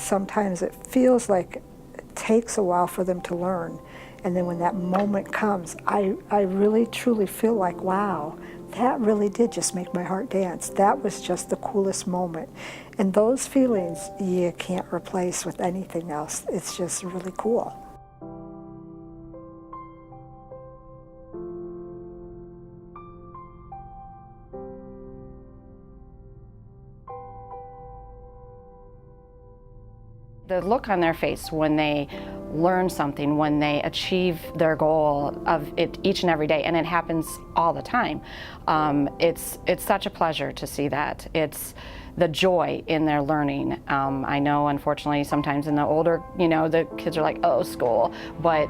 sometimes it feels like it takes a while for them to learn. And then when that moment comes, I really truly feel like, wow, that really did just make my heart dance. That was just the coolest moment. And those feelings you can't replace with anything else. It's just really cool. The look on their face when they learn something, when they achieve their goal of it each and every day, and it happens all the time. It's such a pleasure to see that. It's the joy in their learning. I know, unfortunately, sometimes in the older, the kids are like, oh, school, but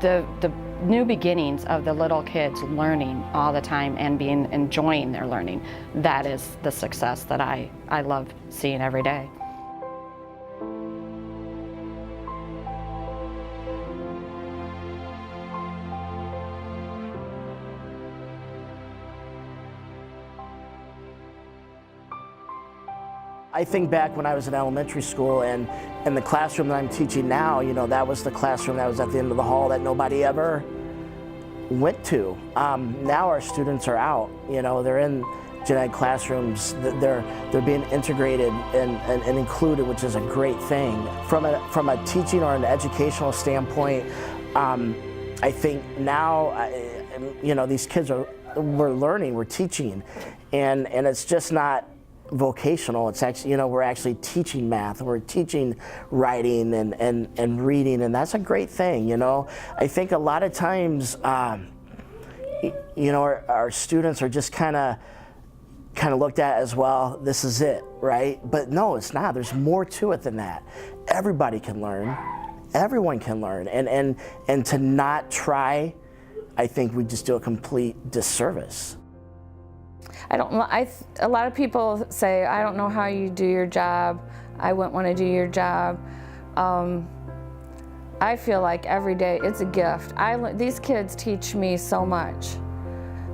the new beginnings of the little kids learning all the time and enjoying their learning, that is the success that I love seeing every day. I think back when I was in elementary school and the classroom that I'm teaching now, that was the classroom that was at the end of the hall that nobody ever went to. Now our students are out, they're in gen ed classrooms, they're being integrated and included, which is a great thing. From a teaching or an educational standpoint, I think now, these kids we're learning, we're teaching, and it's just not vocational. It's actually, we're actually teaching math, we're teaching writing and reading, and that's a great thing. I think a lot of times, our students are just kind of looked at as, well, this is it, right? But no, it's not. There's more to it than that. Everybody can learn. Everyone can learn, and to not try, I think we just do a complete disservice. I don't know. A lot of people say, I don't know how you do your job. I wouldn't want to do your job. I feel like every day it's a gift. These kids teach me so much.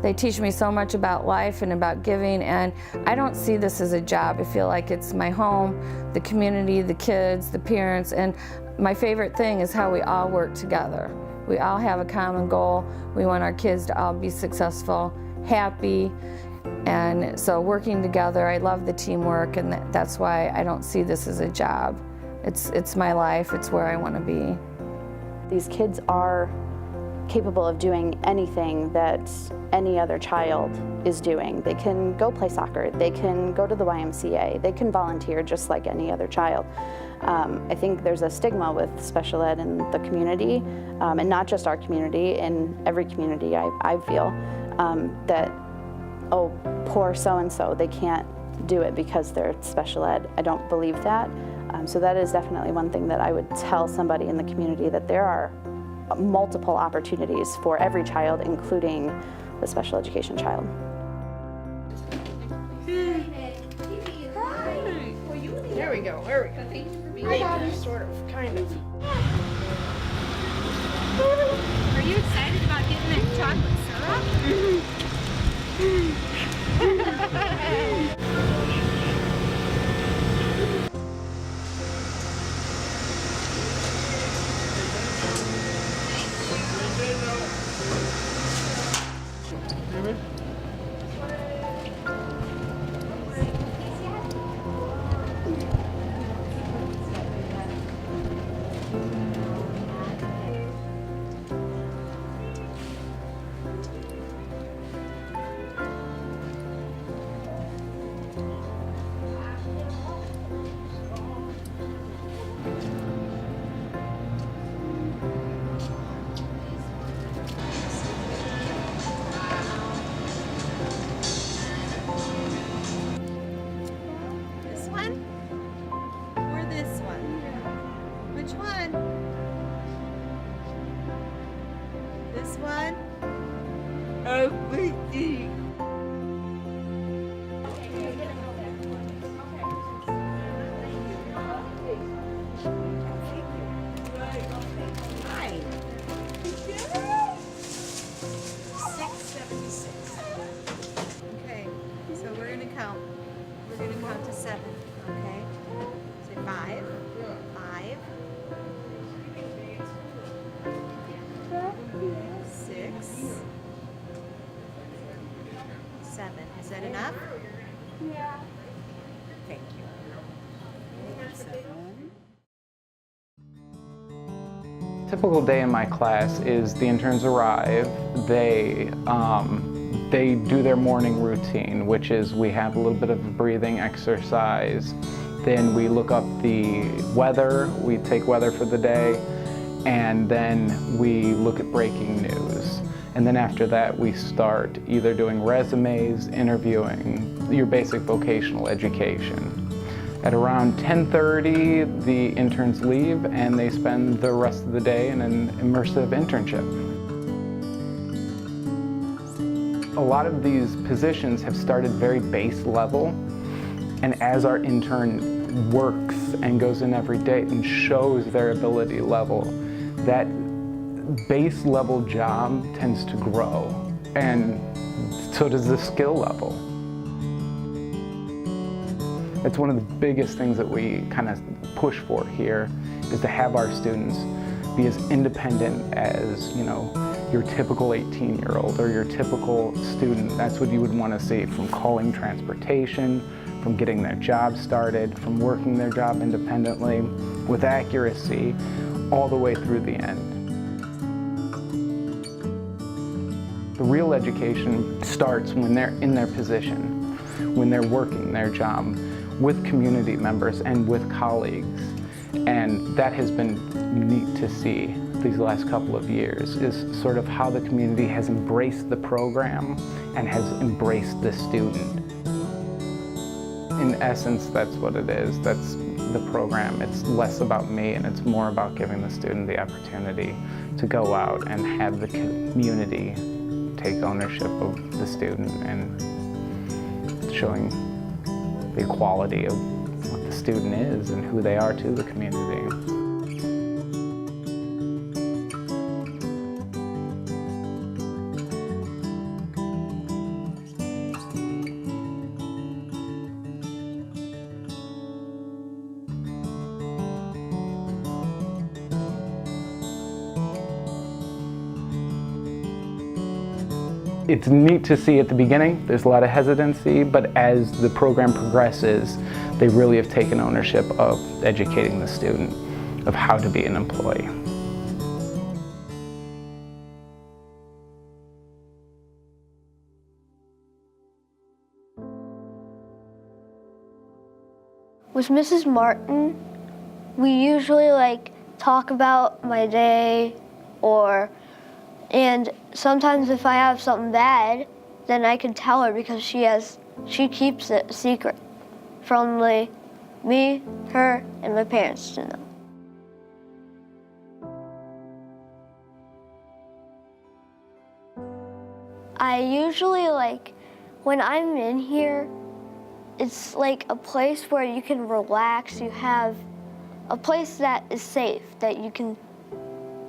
They teach me so much about life and about giving, and I don't see this as a job. I feel like it's my home, the community, the kids, the parents, and my favorite thing is how we all work together. We all have a common goal. We want our kids to all be successful, happy, and so working together, I love the teamwork, and that's why I don't see this as a job. It's my life, it's where I want to be. These kids are capable of doing anything that any other child is doing. They can go play soccer, they can go to the YMCA, they can volunteer just like any other child. I think there's a stigma with special ed in the community, and not just our community, in every community I feel, that, oh, poor so-and-so, they can't do it because they're special ed. I don't believe that. So that is definitely one thing that I would tell somebody in the community, that there are multiple opportunities for every child, including the special education child. There we go, there we go. Thank you for being here. Sort of, kind of. Are you excited about getting that chocolate syrup? We're gonna count to 7, okay? Say 5, Is that enough? Yeah. Thank you. Typical day in my class is the interns arrive, they do their morning routine, which is we have a little bit of a breathing exercise, then we look up the weather, we take weather for the day, and then we look at breaking news. And then after that we start either doing resumes, interviewing, your basic vocational education. At around 10:30, the interns leave and they spend the rest of the day in an immersive internship. A lot of these positions have started very base level, and as our intern works and goes in every day and shows their ability level, that base level job tends to grow, and so does the skill level. It's one of the biggest things that we kind of push for here, is to have our students be as independent as, you know, your typical 18-year-old or your typical student. That's what you would want to see, from calling transportation, from getting their job started, from working their job independently with accuracy all the way through the end. The real education starts when they're in their position, when they're working their job with community members and with colleagues. And that has been neat to see these last couple of years, is sort of how the community has embraced the program and has embraced the student. In essence, that's what it is. That's the program. It's less about me and it's more about giving the student the opportunity to go out and have the community take ownership of the student, and showing the equality of what the student is and who they are to the community. It's neat to see at the beginning, there's a lot of hesitancy, but as the program progresses, they really have taken ownership of educating the student of how to be an employee. With Mrs. Martin, we usually talk about my day, and sometimes if I have something bad, then I can tell her, because she keeps it a secret from me, her, and my parents to know. I usually when I'm in here, it's like a place where you can relax. You have a place that is safe, that you can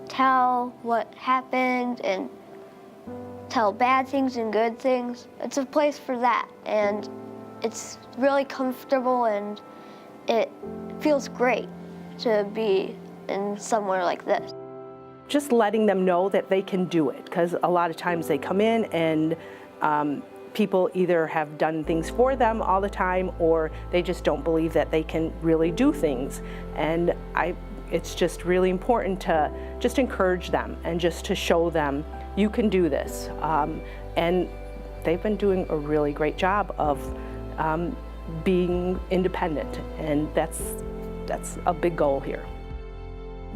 tell what happened and tell bad things and good things. It's a place for that, and it's really comfortable and it feels great to be in somewhere like this. Just letting them know that they can do it, because a lot of times they come in and people either have done things for them all the time, or they just don't believe that they can really do things. And it's just really important to just encourage them and just to show them you can do this. And they've been doing a really great job of being independent, and that's a big goal here.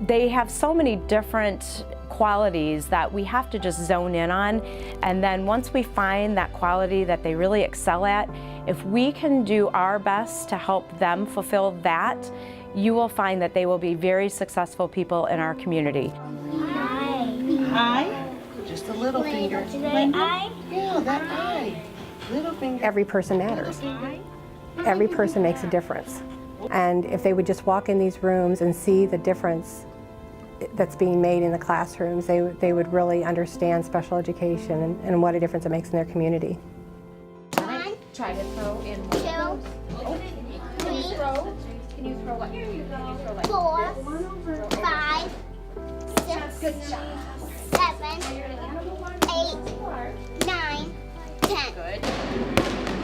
They have so many different qualities that we have to just zone in on, and then once we find that quality that they really excel at, if we can do our best to help them fulfill that, you will find that they will be very successful people in our community. Hi. Hi. Just a little finger. Eye? Yeah, that eye. Little finger. Every person matters. Every person makes a difference. And if they would just walk in these rooms and see the difference that's being made in the classrooms, they would really understand special education and what a difference it makes in their community. One, Try to throw in one. 2, 3, Can you throw what? Here you go. 4, 5, 6, 7, 8, 9, 10. Good.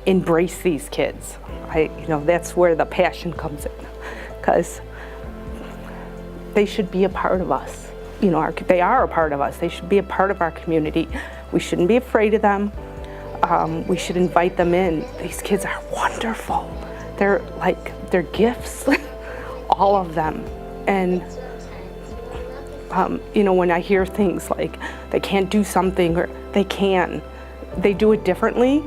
Embrace these kids. That's where the passion comes in, because they should be a part of us. They are a part of us. They should be a part of our community. We shouldn't be afraid of them. We should invite them in. These kids are wonderful. They're gifts, all of them. And when I hear things like they can't do something, or they can, they do it differently.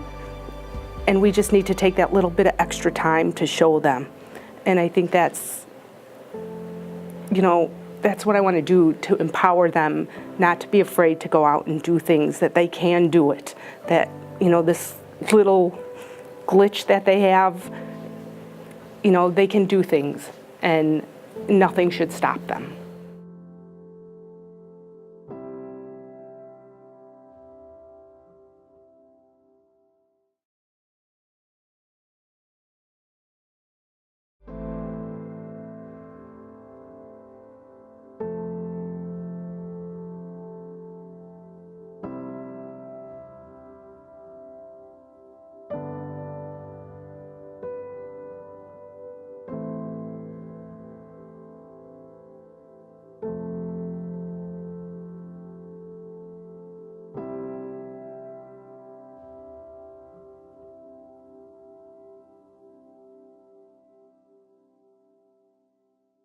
And we just need to take that little bit of extra time to show them. And I think that's what I want to do, to empower them, not to be afraid to go out and do things, that they can do it, that, this little glitch that they have, they can do things, and nothing should stop them.